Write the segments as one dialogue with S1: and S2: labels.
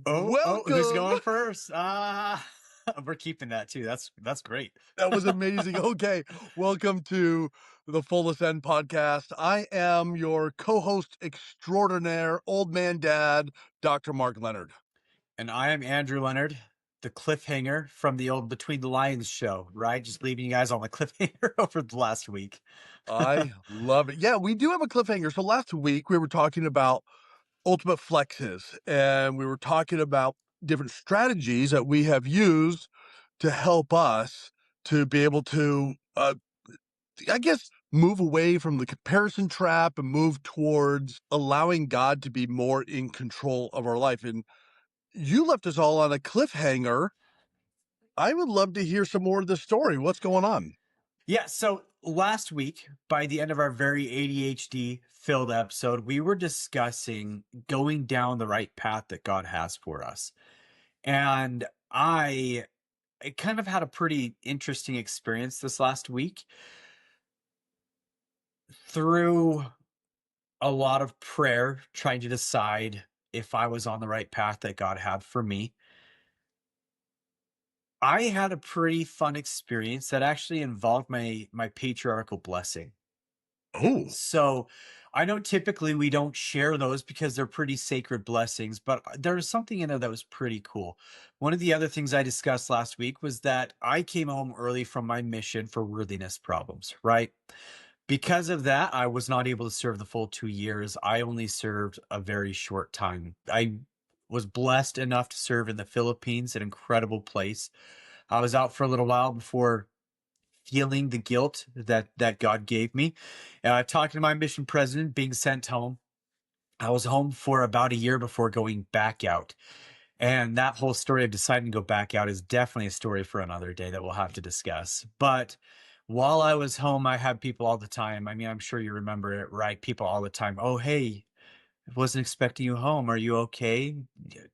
S1: Who's
S2: Welcome.
S1: going first? We're keeping that too. That's great.
S2: That was amazing. Okay. Welcome to the Fullest End podcast. I am your co-host extraordinaire, old man dad, Dr. Mark Leonard.
S1: And I am Andrew Leonard, the cliffhanger from the old Between the Lions show, right? Just leaving you guys on the cliffhanger over the last week.
S2: I love it. Yeah, we do have a cliffhanger. So last week we were talking about ultimate flexes and we were talking about different strategies that we have used to help us to be able to I guess, move away from the comparison trap and move towards allowing God to be more in control of our life. And you left us all on a cliffhanger. I would love to hear some more of the story. What's going on?
S1: Yeah, so last week, by the end of our very ADHD filled episode, we were discussing going down the right path that God has for us. And I kind of had a pretty interesting experience this last week through a lot of prayer, trying to decide if I was on the right path that God had for me. I had a pretty fun experience that actually involved my patriarchal blessing.
S2: Oh,
S1: So I know typically we don't share those because they're pretty sacred blessings, but there was something in there that was pretty cool. One of the other things I discussed last week was that I came home early from my mission for worthiness problems, right? Because of that, I was not able to serve the full 2 years. I only served a very short time. I was blessed enough to serve in the Philippines, an incredible place. I was out for a little while before feeling the guilt that God gave me. Talking to my mission president, being sent home. I was home for about a year before going back out. And that whole story of deciding to go back out is definitely a story for another day that we'll have to discuss. But while I was home, I had people all the time. I mean, I'm sure you remember it, right? People all the time. Oh, hey, I wasn't expecting you home. Are you okay?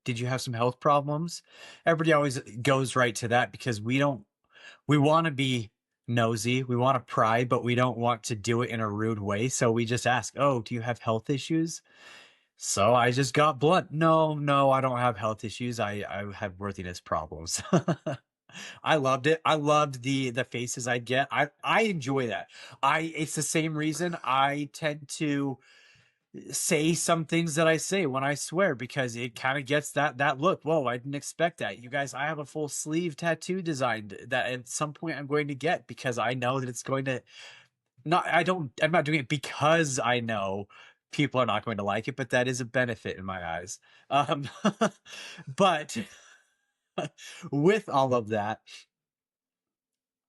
S1: Did you have some health problems? Everybody always goes right to that because we want to be nosy, we want to pry, but we don't want to do it in a rude way. So we just ask, oh, do you have health issues? So I just got blunt. No, no, I don't have health issues. I have worthiness problems. I loved it. I loved the faces I'd get. I enjoy that. I It's the same reason I tend to say some things that I say when I swear because it kind of gets that look. Whoa, I didn't expect that. You guys, I have a full sleeve tattoo designed that at some point I'm going to get because I know that it's going to not I'm not doing it because I know people are not going to like it, but that is a benefit in my eyes. Um but with all of that,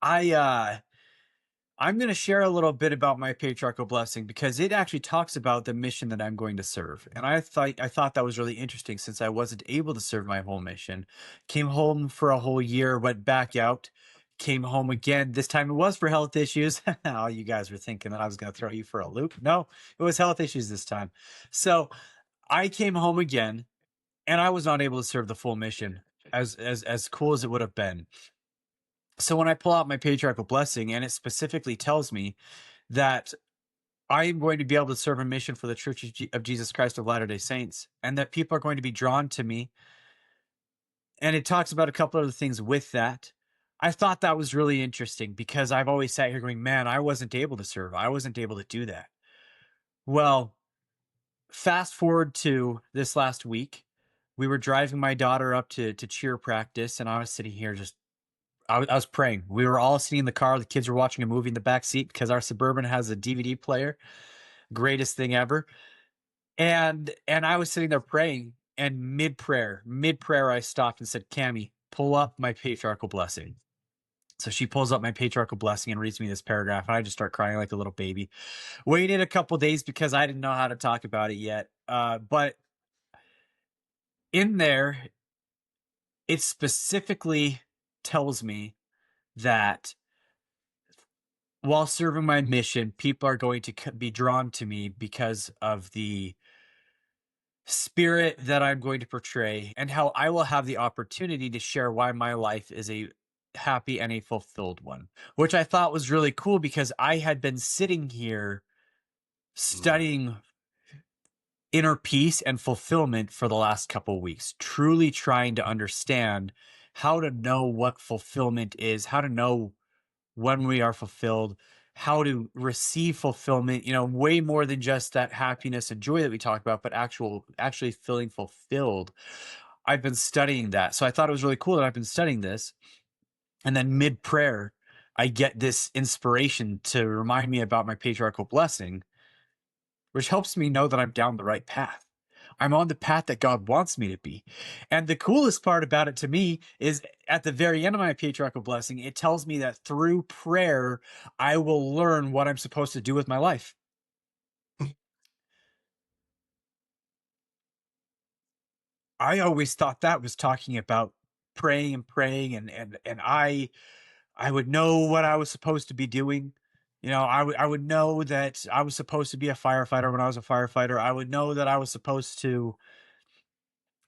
S1: I I'm going to share a little bit about my patriarchal blessing because it actually talks about the mission that I'm going to serve. And I thought that was really interesting since I wasn't able to serve my whole mission. Came home for a whole year, went back out, came home again. This time it was for health issues. Oh, you guys were thinking that I was going to throw you for a loop. No, it was health issues this time. So I came home again and I was not able to serve the full mission as cool as it would have been. So when I pull out my patriarchal blessing and it specifically tells me that I am going to be able to serve a mission for the Church of Jesus Christ of Latter-day Saints, and that people are going to be drawn to me. And it talks about a couple other things with that. I thought that was really interesting because I've always sat here going, man, I wasn't able to serve. I wasn't able to do that. Well, fast forward to this last week, we were driving my daughter up to cheer practice, and I was sitting here just I was praying. We were all sitting in the car. The kids were watching a movie in the back seat because our Suburban has a DVD player. Greatest thing ever. And I was sitting there praying, and mid prayer, I stopped and said, "Cammy, pull up my patriarchal blessing." So she pulls up my patriarchal blessing and reads me this paragraph, and I just start crying like a little baby. Waited a couple days because I didn't know how to talk about it yet. But in there, it specifically tells me that while serving my mission, people are going to be drawn to me because of the spirit that I'm going to portray and how I will have the opportunity to share why my life is a happy and a fulfilled one, which I thought was really cool because I had been sitting here
S2: Mm.
S1: studying inner peace and fulfillment for the last couple weeks, truly trying to understand how to know what fulfillment is, how to know when we are fulfilled, how to receive fulfillment, way more than just that happiness and joy that we talk about, but actually feeling fulfilled. I've been studying that. So I thought it was really cool that I've been studying this. And then mid prayer, I get this inspiration to remind me about my patriarchal blessing, which helps me know that I'm down the right path. I'm on the path that God wants me to be. And the coolest part about it to me is at the very end of my patriarchal blessing, it tells me that through prayer, I will learn what I'm supposed to do with my life. I always thought that was talking about praying and praying and I would know what I was supposed to be doing. I would know that I was supposed to be a firefighter when I was a firefighter. I would know that I was supposed to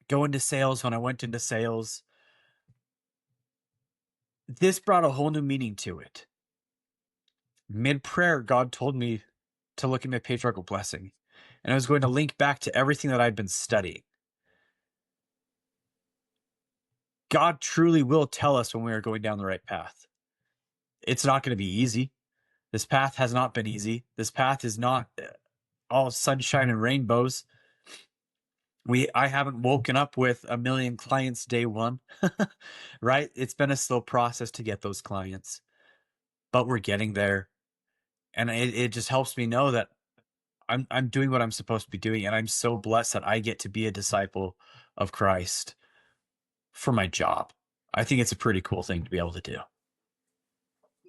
S1: go into sales when I went into sales. This brought a whole new meaning to it. Mid prayer, God told me to look at my patriarchal blessing, and I was going to link back to everything that I've been studying. God truly will tell us when we are going down the right path. It's not going to be easy. This path has not been easy. This path is not all sunshine and rainbows. I haven't woken up with a million clients day one, right? It's been a slow process to get those clients, but we're getting there. And it just helps me know that I'm doing what I'm supposed to be doing, and I'm so blessed that I get to be a disciple of Christ for my job. I think it's a pretty cool thing to be able to do.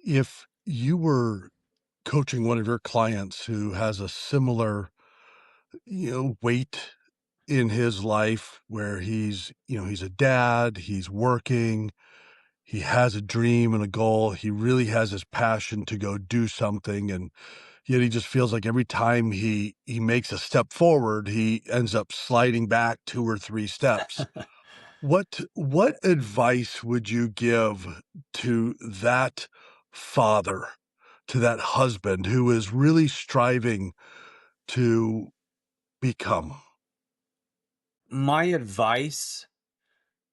S2: If you were coaching one of your clients who has a similar, weight in his life where he's a dad, he's working, he has a dream and a goal, he really has his passion to go do something, and yet he just feels like every time he makes a step forward, he ends up sliding back 2 or 3 steps. What advice would you give to that father, to that husband who is really striving to become?
S1: My advice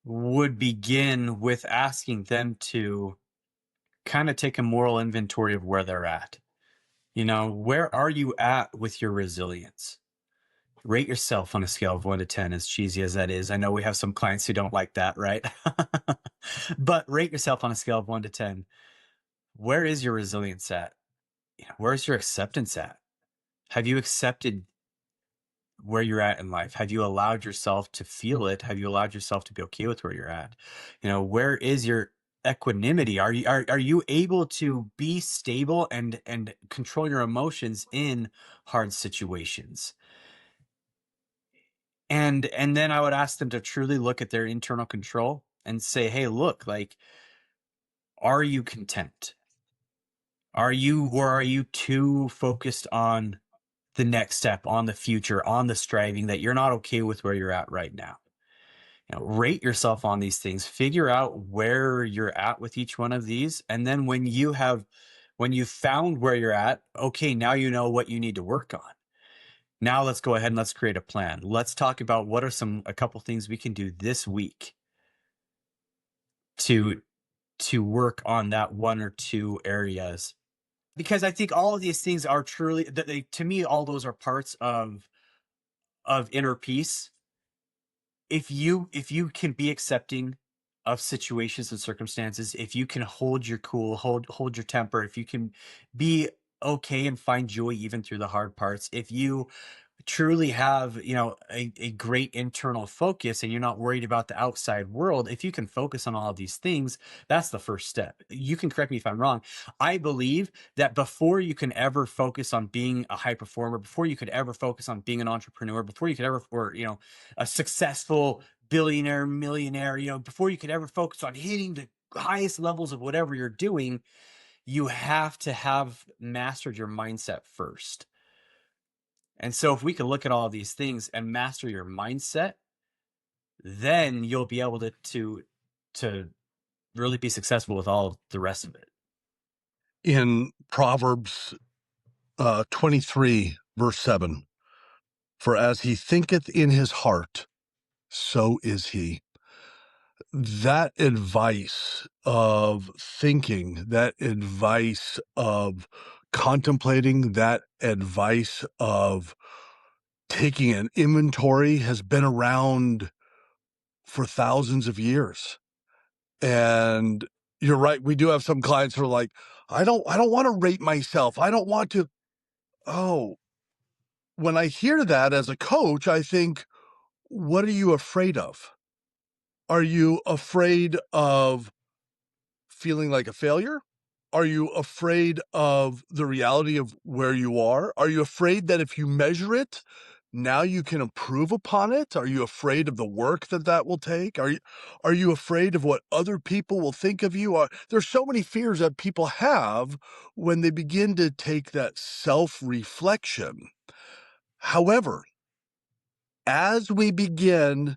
S1: would begin with asking them to kind of take a moral inventory of where they're at. Where are you at with your resilience? Rate yourself on a scale of 1 to 10, as cheesy as that is. I know we have some clients who don't like that, right? But rate yourself on a scale of 1 to 10. Where is your resilience at? Where's your acceptance at? Have you accepted where you're at in life? Have you allowed yourself to feel it? Have you allowed yourself to be okay with where you're at? Where is your equanimity? Are you able to be stable and control your emotions in hard situations? And then I would ask them to truly look at their internal control and say, "Hey, look, like, are you content? Or are you too focused on the next step, on the future, on the striving that you're not okay with where you're at right now?" Rate yourself on these things, figure out where you're at with each one of these. And then when you found where you're at, okay, now you know what you need to work on. Now let's go ahead and let's create a plan. Let's talk about what are a couple things we can do this week to to work on that one or two areas. Because I think all of these things are truly, to me, all those are parts of inner peace. If you can be accepting of situations and circumstances, if you can hold your cool, hold your temper, if you can be okay and find joy even through the hard parts, if you truly have a great internal focus and you're not worried about the outside world, if you can focus on all of these things, that's the first step. You can correct me if I'm wrong. I believe that before you can ever focus on being a high performer, before you could ever focus on being an entrepreneur, before you could ever, or a successful billionaire, millionaire, before you could ever focus on hitting the highest levels of whatever you're doing, you have to have mastered your mindset first. And so if we can look at all of these things and master your mindset, then you'll be able to really be successful with all the rest of it.
S2: In Proverbs, 23, verse 7, For as he thinketh in his heart, so is he. That advice of thinking, that advice of contemplating, that advice of taking an inventory has been around for thousands of years. And you're right, we do have some clients who are like, I don't wanna rate myself. I don't want to. Oh, when I hear that as a coach, I think, what are you afraid of? Are you afraid of feeling like a failure? Are you afraid of the reality of where you are? Are you afraid that if you measure it, now you can improve upon it? Are you afraid of the work that that will take? Are you afraid of what other people will think of you? There's so many fears that people have when they begin to take that self-reflection. However, as we begin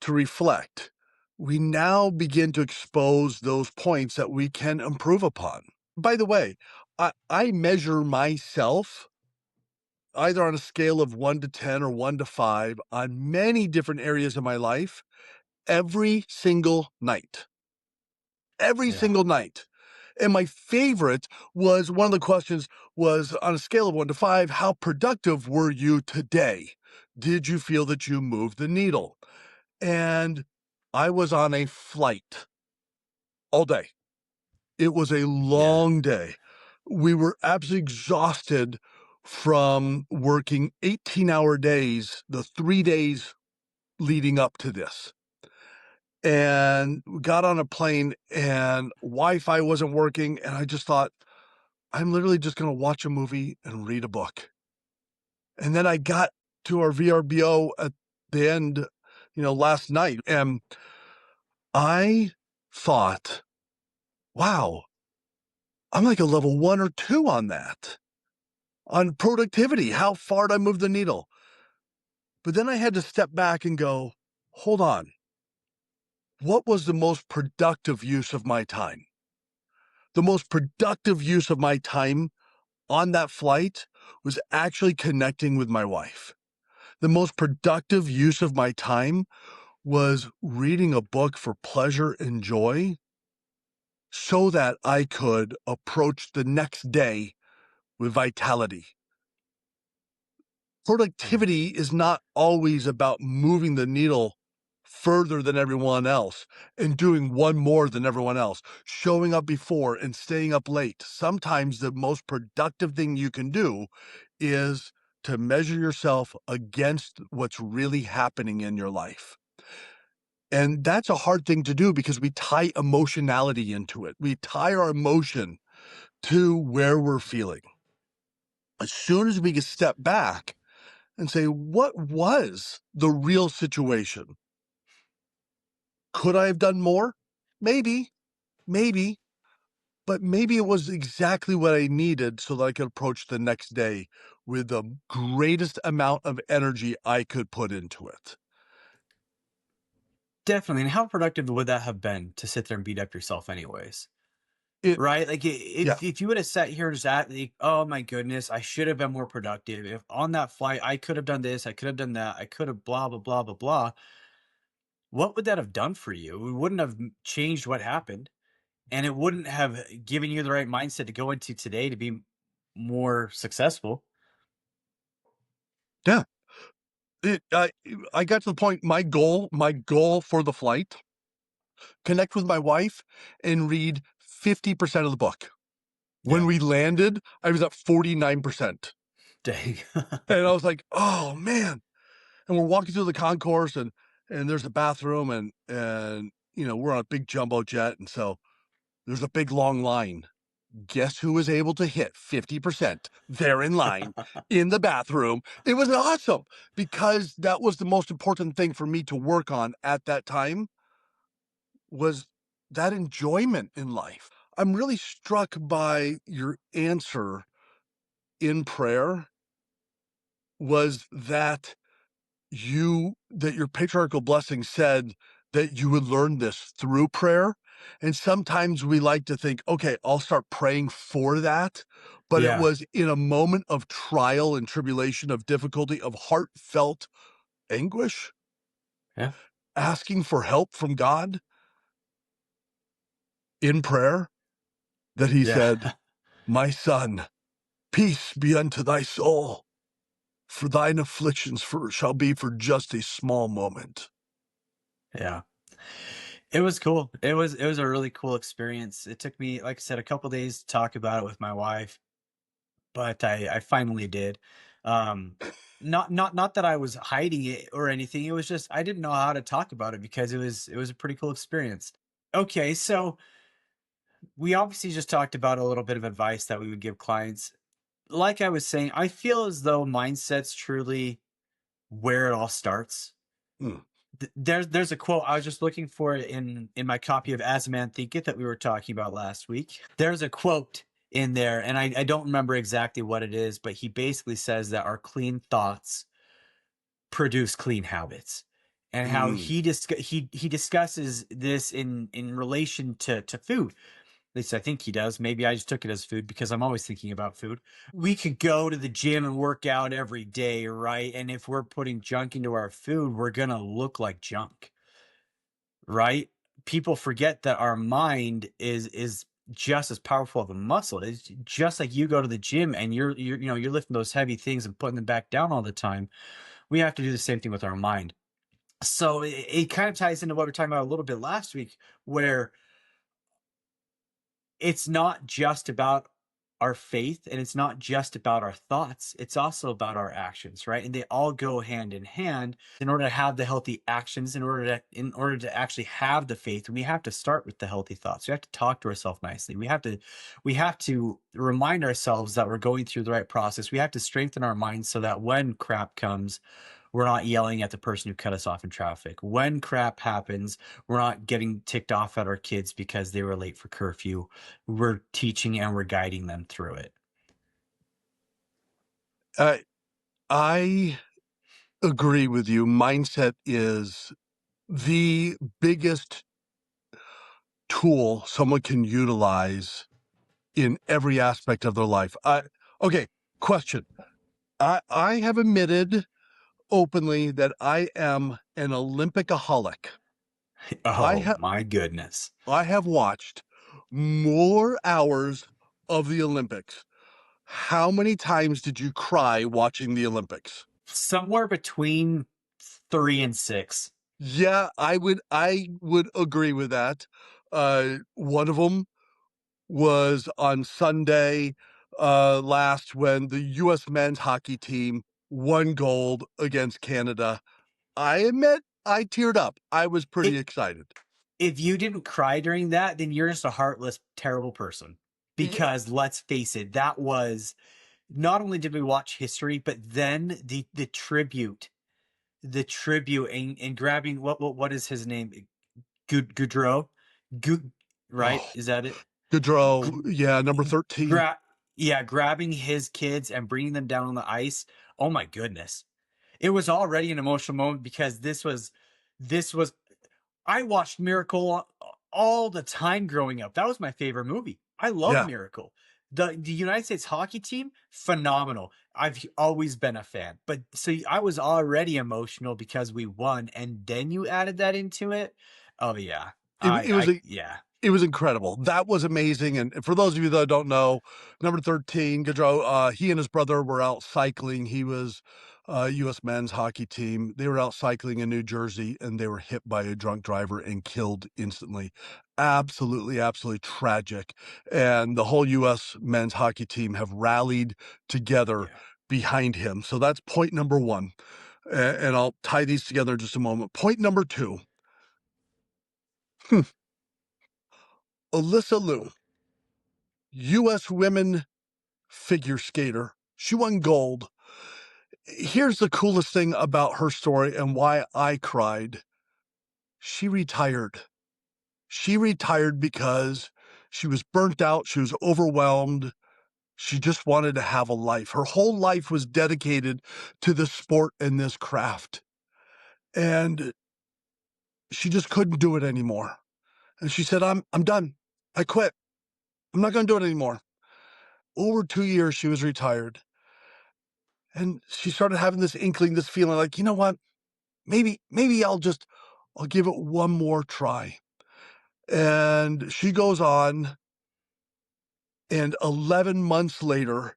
S2: to reflect, we now begin to expose those points that we can improve upon. By the way, I measure myself either on a scale of 1 to 10 or 1 to 5 on many different areas of my life every single night. Every
S1: Yeah.
S2: single night. And my favorite was one of the questions was on a scale of 1 to 5, how productive were you today? Did you feel that you moved the needle? And I was on a flight all day. It was a
S1: Yeah.
S2: long day. We were absolutely exhausted from working 18-hour days, the 3 days leading up to this. And we got on a plane and Wi-Fi wasn't working, and I just thought, I'm literally just gonna watch a movie and read a book. And then I got to our VRBO at the end, last night, and I thought, wow, I'm like a level 1 or 2 on that, on productivity, how far did I move the needle? But then I had to step back and go, hold on, what was the most productive use of my time? The most productive use of my time on that flight was actually connecting with my wife. The most productive use of my time was reading a book for pleasure and joy so that I could approach the next day with vitality.
S1: Yeah.
S2: Productivity is not always about moving the needle further than everyone else and doing one more than everyone else, showing up before and staying up late. Sometimes the most productive thing you can do is to measure yourself against what's really happening in your life. And that's a hard thing to do because we tie emotionality into it. We tie our emotion to where we're feeling. As soon as we can step back and say, what was the real situation? Could I have done more? Maybe, maybe, but maybe it was exactly what I needed so that I could approach the next day with the greatest amount of energy I could put into it.
S1: Definitely. And how productive would that have been to sit there and beat up yourself anyways?
S2: It,
S1: Right? Like
S2: yeah,
S1: if you would have sat here and just at like, oh my goodness, I should have been more productive. If on that flight I could have done this, I could have done that, I could have blah blah blah blah blah. What would that have done for you? It wouldn't have changed what happened, and it wouldn't have given you the right mindset to go into today to be more successful.
S2: yeah. It, I got to the point, my goal for the flight, connect with my wife and read 50% of the book. When
S1: Yeah.
S2: we landed, I was at 49%.
S1: Dang.
S2: And I was like, "Oh, man." And we're walking through the concourse and there's a bathroom and we're on a big jumbo jet, and so there's a big long line. Guess who was able to hit 50% there in line in the bathroom? It was awesome because that was the most important thing for me to work on at that time was that enjoyment in life. I'm really struck by your answer in prayer was that your patriarchal blessing said that you would learn this through prayer. And sometimes we like to think, okay, I'll start praying for that. but it
S1: Yeah.
S2: was in a moment of trial and tribulation, of difficulty, of heartfelt anguish,
S1: Yeah.
S2: asking for help from God in prayer, that he
S1: Yeah.
S2: said, "My son, peace be unto thy soul, for thine afflictions shall be for just a small moment."
S1: Yeah. It was cool. It was a really cool experience. It took me, like I said, a couple days to talk about it with my wife, but I finally did. Um, not that I was hiding it or anything. It was just I didn't know how to talk about it because it was a pretty cool experience. Okay, so we obviously just talked about a little bit of advice that we would give clients. Like I was saying, I feel as though mindset's truly where it all starts.
S2: Mm,
S1: There's a quote I was just looking for it in my copy of As a Man Thinketh that we were talking about last week. There's a quote in there, and I don't remember exactly what it is, but he basically says that our clean thoughts produce clean habits, and how
S2: mm,
S1: he discusses this in relation to food. At least I think he does. Maybe I just took it as food because I'm always thinking about food. We could go to the gym and work out every day, right? And if we're putting junk into our food, we're going to look like junk, right? People forget that our mind is just as powerful of a muscle. It's just like you go to the gym and you're lifting those heavy things and putting them back down all the time. We have to do the same thing with our mind. So it kind of ties into what we are talking about a little bit last week, where it's not just about our faith and it's not just about our thoughts, it's also about our actions, right? And they all go hand in hand. In order to have the healthy actions, in order to actually have the faith, we have to start with the healthy thoughts. We have to talk to ourselves nicely. We have to remind ourselves that we're going through the right process. We have to strengthen our minds so that when crap comes, we're not yelling at the person who cut us off in traffic. When crap happens, we're not getting ticked off at our kids because they were late for curfew. We're teaching and we're guiding them through it.
S2: I I agree with you. Mindset is the biggest tool someone can utilize in every aspect of their life. Okay, question. I have admitted openly that I am an Olympicaholic. I
S1: Oh
S2: have
S1: my goodness.
S2: I have watched more hours of the Olympics. How many times did you cry watching the Olympics?
S1: Somewhere between 3 and 6.
S2: Yeah, I would agree with that. One of them was on Sunday, last, when the US men's hockey team won gold against Canada. I admit I teared up. I was pretty
S1: It
S2: excited.
S1: If you didn't cry during that, then you're just a heartless, terrible person.
S2: Ye
S1: Because let's face it, that was not only did we watch history, but then the tribute and grabbing what is his name? Goudreau? Good, right?
S2: Oh,
S1: Is that it?
S2: Gaudreau,
S1: Gr-
S2: yeah, number 13.
S1: yeah, grabbing his kids and bringing them down on the ice. Oh my goodness. It was already an emotional moment because this was I watched Miracle all the time growing up. That was my favorite movie. I love
S2: Yeah.
S1: Miracle. The United States hockey team, phenomenal. I've always been a fan. But so I was already emotional because we won, and then you added that into it. Oh yeah.
S2: It was
S1: Yeah.
S2: It was incredible. That was amazing, and for those of you that don't know, number 13, Gaudreau, he and his brother were out cycling. He was, US men's hockey team. They were out cycling in New Jersey, and they were hit by a drunk driver and killed instantly. Absolutely, absolutely tragic, and the whole US men's hockey team have rallied together
S1: Yeah.
S2: behind him. So that's point number 1, and I'll tie these together in just a moment. Point number 2, Alyssa Liu, US women figure skater. She won gold. Here's the coolest thing about her story and why I cried. She retired. She retired because she was burnt out. She was overwhelmed. She just wanted to have a life. Her whole life was dedicated to the sport and this craft. And she just couldn't do it anymore. And she said, I'm done. I quit. I'm not going to do it anymore. over 2 years she was retired, and she started having this inkling, this feeling like, "You know what? Maybe I'll give it one more try." And she goes on, and 11 months later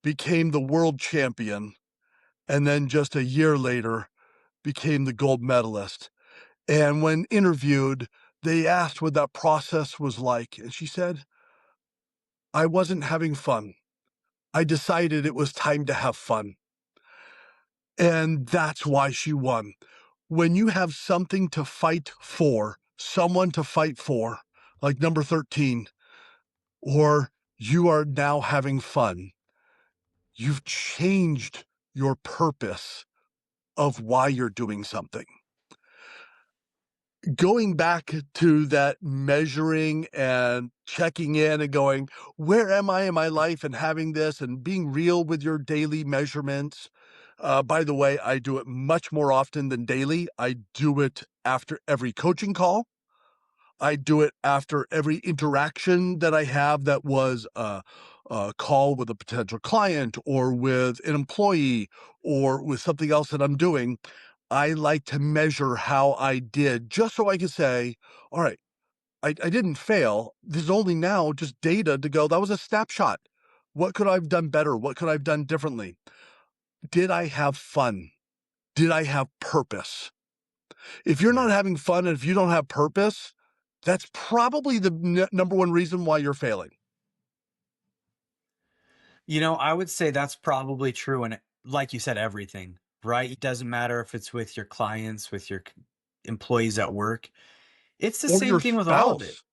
S2: became the world champion, and then just a year later became the gold medalist. And when interviewed, they asked what that process was like, and she said, "I wasn't having fun. I decided it was time to have fun." And that's why she won. When you have something to fight for, someone to fight for, like number 13, or you are now having fun, you've changed your purpose of why you're doing something. Going back to that measuring and checking in and going, where am I in my life, and having this and being real with your daily measurements. By the way, I do it much more often than daily. I do it after every coaching call. I do it after every interaction that I have that was a call with a potential client or with an employee or with something else that I'm doing. I like to measure how I did just so I can say, all right, I didn't fail. There's only now just data to go, that was a snapshot. What could I have done better? What could I have done differently? Did I have fun? Did I have purpose? If you're not
S1: Yeah.
S2: having fun and if you don't have purpose, that's probably the number one reason why you're failing.
S1: I would say that's probably true. And like you said, everything, right? It doesn't matter if it's with your clients, with your employees at work. It's the
S2: Or
S1: same
S2: your
S1: thing with all of it.
S2: spouse.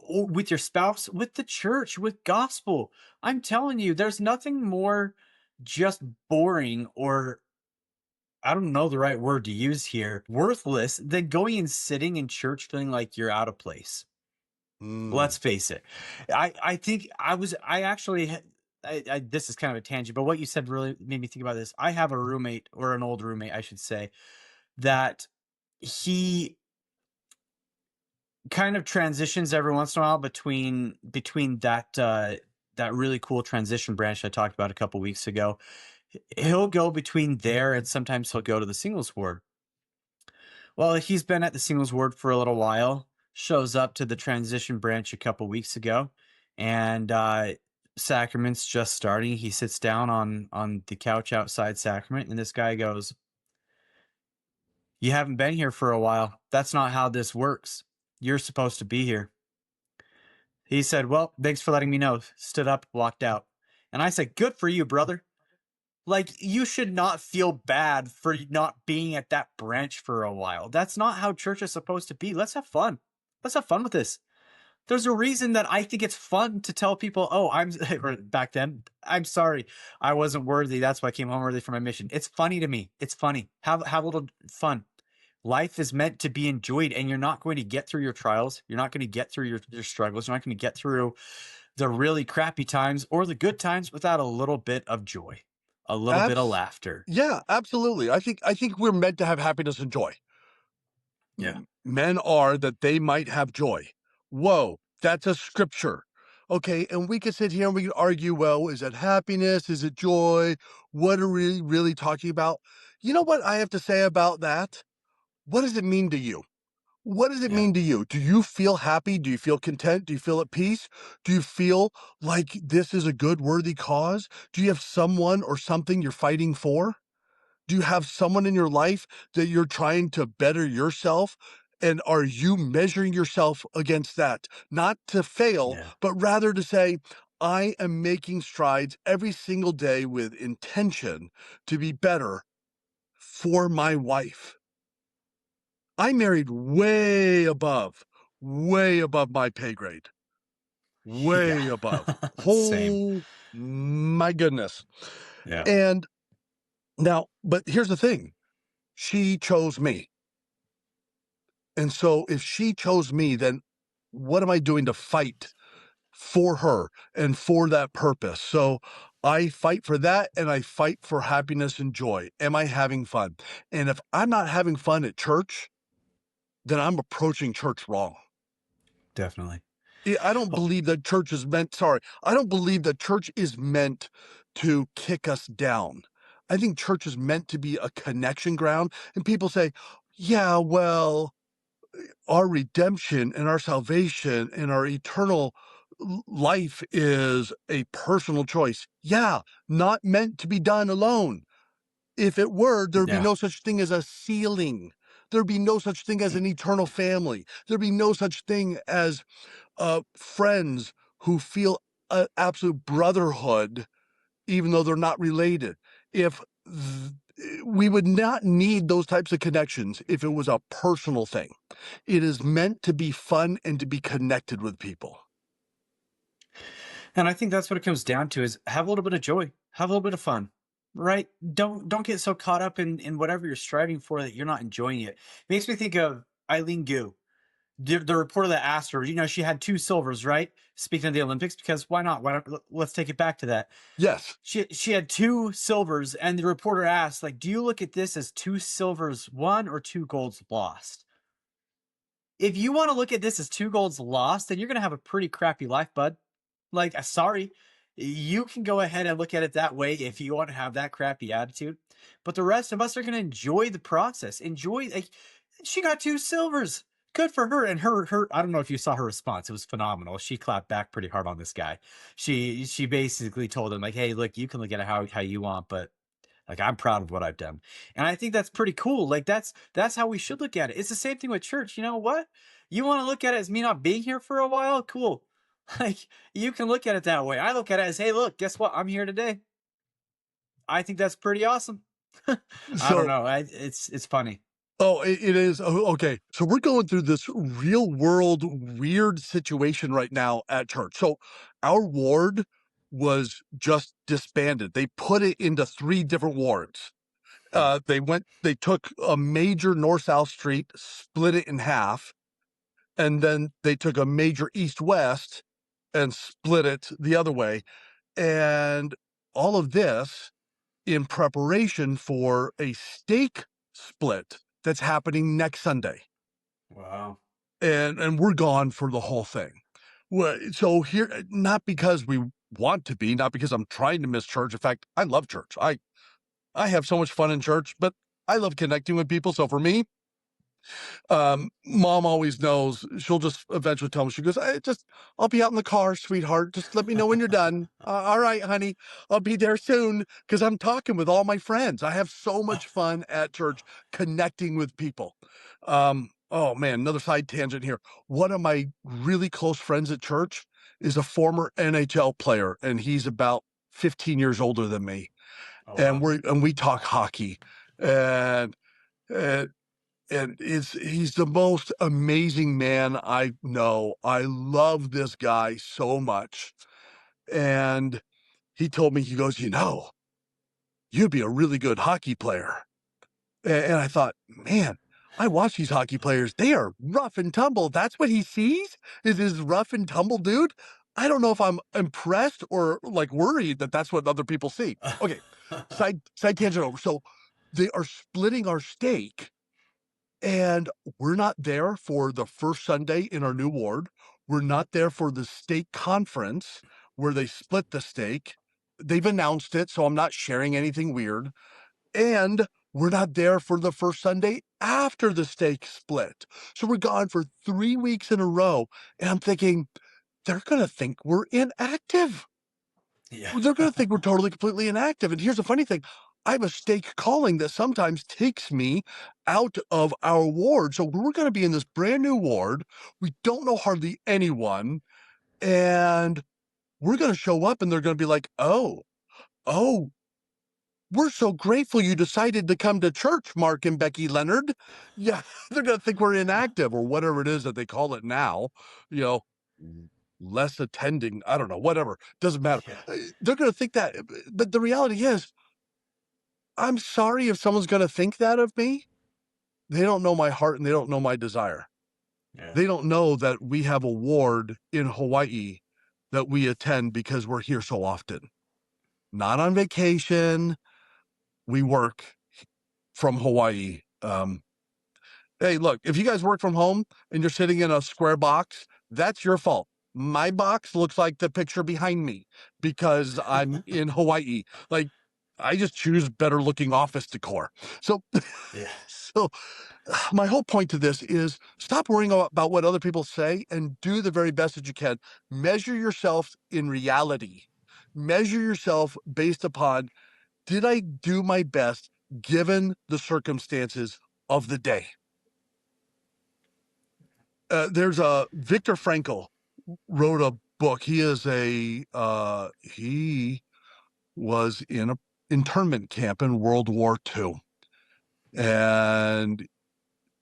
S1: Or with your spouse, with the church, with gospel. I'm telling you, there's nothing more just boring, or I don't know the right word to use here, worthless than going and sitting in church feeling like you're out of place.
S2: Mm.
S1: Let's face it. I think I actually this is kind of a tangent, but what you said really made me think about this. I have a roommate, or an old roommate, I should say, that he kind of transitions every once in a while between that really cool transition branch I talked about a couple weeks ago. He'll go between there, and sometimes he'll go to the singles ward. Well, he's been at the singles ward for a little while, shows up to the transition branch a couple weeks ago, and sacrament's just starting. He sits down on the couch outside sacrament, and this guy goes, "You haven't been here for a while. That's not how this works. You're supposed to be here." He said, "Well, thanks for letting me know." Stood up, walked out. And I said, "Good for you, brother. Like, you should not feel bad for not being at that branch for a while. That's not how church is supposed to be. Let's have fun. Let's have fun with this." There's a reason that I think it's fun to tell people, "Oh, I'm," or back then, "I'm sorry, I wasn't worthy. That's why I came home early for my mission." It's funny to me. It's funny. Have a little fun. Life is meant to be enjoyed, and you're not going to get through your trials. You're not going to get through your struggles. You're not going to get through the really crappy times or the good times without a little bit of joy, a little bit of
S2: Abs
S1: laughter.
S2: Yeah, absolutely. I think we're meant to have happiness and joy.
S1: Yeah.
S2: Men are that they might have joy. Whoa, that's a scripture. Okay, and we could sit here and we could argue, well, is it happiness? Is it joy? What are we really talking about? You know what I have to say about that? What does it mean to you? What does it
S1: Yeah.
S2: mean to you? Do you feel happy? Do you feel content? Do you feel at peace? Do you feel like this is a good, worthy cause? Do you have someone or something you're fighting for? Do you have someone in your life that you're trying to better yourself? And are you measuring yourself against that? Not to fail,
S1: Yeah.
S2: but rather to say, I am making strides every single day with intention to be better for my wife. I married way above my pay grade,
S1: Yeah.
S2: way above.
S1: Same.
S2: Oh my goodness.
S1: Yeah.
S2: And now, but here's the thing, she chose me. And so if she chose me, then what am I doing to fight for her and for that purpose? So I fight for that and I fight for happiness and joy. Am I having fun? And if I'm not having fun at church, then I'm approaching church wrong.
S1: Definitely.
S2: I don't
S1: Well,
S2: believe that church is meant sorry, I don't believe that church is meant to kick us down. I think church is meant to be a connection ground, and people say, "Yeah, well, our redemption and our salvation and our eternal life is a personal choice." Yeah, not meant to be done alone. If it were, there'd be
S1: yeah.
S2: no such thing as a ceiling. There'd be no such thing as an eternal family. There'd be no such thing as friends who feel a absolute brotherhood, even though they're not related. If we would not need those types of connections if it was a personal thing. It is meant to be fun and to be connected with people.
S1: And I think that's what it comes down to is have a little bit of joy, have a little bit of fun, right? Don't get so caught up in whatever you're striving for that you're not enjoying it. Makes me think of Eileen Gu, the reporter that asked her, she had two silvers, right? Speaking of the Olympics, because why not? Why not? Let's take it back to that.
S2: Yes.
S1: She had two silvers, and the reporter asked, like, do you look at this as two silvers won or two golds lost? If you want to look at this as two golds lost, then you're gonna have a pretty crappy life, bud. Like, sorry, you can go ahead and look at it that way if you want to have that crappy attitude. But the rest of us are going to enjoy the process. Enjoy, like, she got two silvers. Good for her. And her, I don't know if you saw her response. It was phenomenal. She clapped back pretty hard on this guy. She basically told him, like, hey, look, you can look at it how you want, but like I'm proud of what I've done. And I think that's pretty cool. Like that's how we should look at it. It's the same thing with church. You know what? You want to look at it as me not being here for a while? Cool. Like you can look at it that way. I look at it as, hey, look, guess what? I'm here today. I think that's pretty awesome. I don't
S2: So
S1: know. It's funny.
S2: oh, it is. Oh, okay. So we're going through this real world weird situation right now at church. So our ward was just disbanded. They put it into 3 different wards.
S1: Hmm.
S2: They took a major north-south street, split it in half, and then they took a major east-west and split it the other way. And all of this in preparation for a stake split that's happening next Sunday.
S1: Wow.
S2: And we're gone for the whole thing. So here, not because we want to be, not because I'm trying to miss church. In fact, I love church. I have so much fun in church, but I love connecting with people. So for me, mom always knows. She'll just eventually tell me, she goes, I'll be out in the car, sweetheart. Just let me know when you're done. All right, honey, I'll be there soon because I'm talking with all my friends. I have so much fun at church connecting with people. Oh man, another side tangent here. One of my really close friends at church is a former NHL player, and he's about 15 years older than me.
S1: Oh
S2: And
S1: wow.
S2: we talk hockey. And, and he's the most amazing man I know. I love this guy so much. And he told me, he goes, you'd be a really good hockey player. And I thought, man, I watch these hockey players. They are rough and tumble. That's what he sees is this rough and tumble dude. I don't know if I'm impressed or like worried that that's what other people see. Okay, side tangent over. So they are splitting our steak and we're not there for the first Sunday in our new ward. We're not there for the stake conference where they split the steak. They've announced it, so I'm not sharing anything weird. And we're not there for the first Sunday after the steak split. So we're gone for 3 weeks in a row. And I'm thinking, they're going to think we're inactive.
S1: Yeah.
S2: They're gonna think we're totally, completely inactive, and here's the funny thing, I have a stake calling that sometimes takes me out of our ward, so we're gonna be in this brand new ward, we don't know hardly anyone, and we're gonna show up and they're gonna be like, oh, we're so grateful you decided to come to church, Mark and Becky Leonard." Yeah, they're gonna think we're inactive or whatever it is that they call it now, you know, less attending, I don't know, whatever, doesn't matter.
S1: Yeah.
S2: They're gonna think that, but the reality is, I'm sorry if someone's gonna think that of me. They don't know my heart and they don't know my desire.
S1: Yeah.
S2: They don't know that we have a ward in Hawaii that we attend because we're here so often. Not on vacation, we work from Hawaii. Hey, look, if you guys work from home and you're sitting in a square box, that's your fault. My box looks like the picture behind me because I'm in Hawaii. Like, I just choose better looking office decor. So,
S1: Yeah.
S2: so my whole point to this is stop worrying about what other people say and do the very best that you can. Measure yourself in reality. Measure yourself based upon, did I do my best given the circumstances of the day? There's a Viktor Frankl wrote a book. He was in a internment camp in World War II. And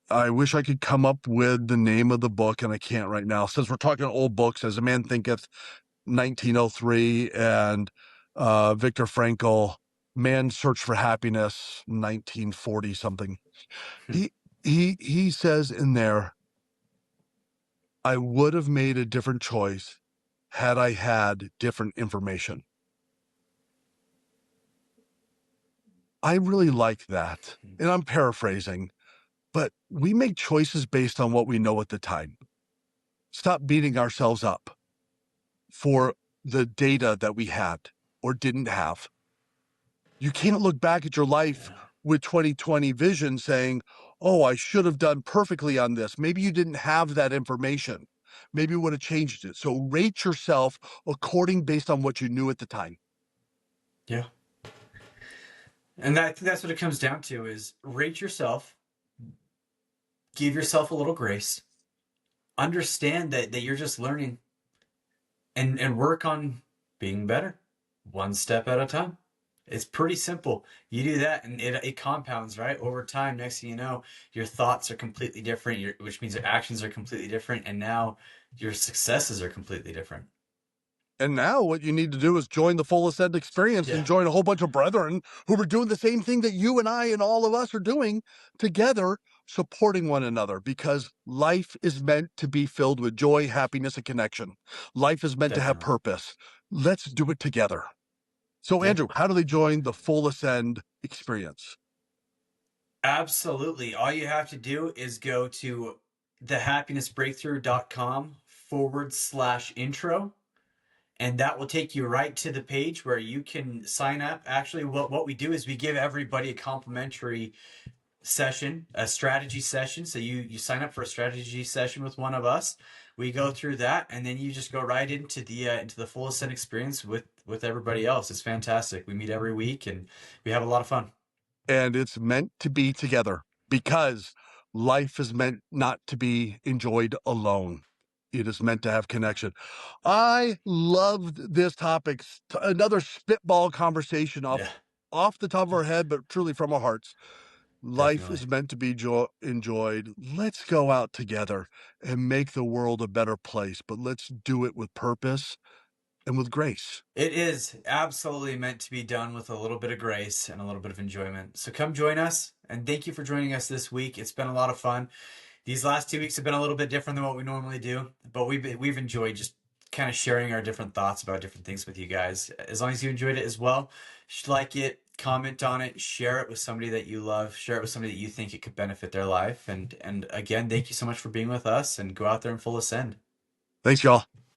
S2: I wish I could come up with the name of the book, and I can't right now. Since we're talking old books, As a Man Thinketh, 1903, and Viktor Frankl, Man's Search for Happiness, 1940 something. He he says in there, I would have made a different choice had I had different information. I really like that. And I'm paraphrasing, but we make choices based on what we know at the time. Stop beating ourselves up for the data that we had or didn't have. You can't look back at your life
S1: Yeah.
S2: with 2020 vision saying, oh, I should have done perfectly on this. Maybe you didn't have that information. Maybe you would have changed it. So rate yourself according based on what you knew at the time.
S1: Yeah. And I think that's what it comes down to is rate yourself, give yourself a little grace, understand that you're just learning and work on being better one step at a time. It's pretty simple. You do that and it compounds, right? Over time, next thing you know, your thoughts are completely different, which means your actions are completely different. And now your successes are completely different.
S2: And now what you need to do is join the full ascent experience
S1: Yeah,
S2: and join a whole bunch of brethren who are doing the same thing that you and I and all of us are doing together, supporting one another, because life is meant to be filled with joy, happiness, and connection. Life is meant to have
S1: definitely.
S2: purpose. Let's do it together. So,
S1: Yeah,
S2: Andrew, how do they join the full ascend experience?
S1: absolutely. All you have to do is go to thehappinessbreakthrough.com/intro. And that will take you right to the page where you can sign up. Actually, what we do is we give everybody a complimentary session, a strategy session. So you sign up for a strategy session with one of us. We go through that, and then you just go right into the full ascent experience with everybody else. It's fantastic. We meet every week, and we have a lot of fun.
S2: And it's meant to be together because life is meant not to be enjoyed alone. It is meant to have connection. I loved this topic. Another spitball conversation
S1: Yeah,
S2: off the top of our head, but truly from our hearts. Life
S1: definitely.
S2: is meant to be enjoyed. Let's go out together and make the world a better place, but let's do it with purpose and with grace.
S1: It is absolutely meant to be done with a little bit of grace and a little bit of enjoyment. So come join us, and thank you for joining us this week. It's been a lot of fun. These last 2 weeks have been a little bit different than what we normally do, but we've enjoyed just kind of sharing our different thoughts about different things with you guys. As long as you enjoyed it as well, like it, comment on it, share it with somebody that you love, share it with somebody that you think it could benefit their life. And again, thank you so much for being with us, and go out there and full ascend.
S2: Thanks, y'all.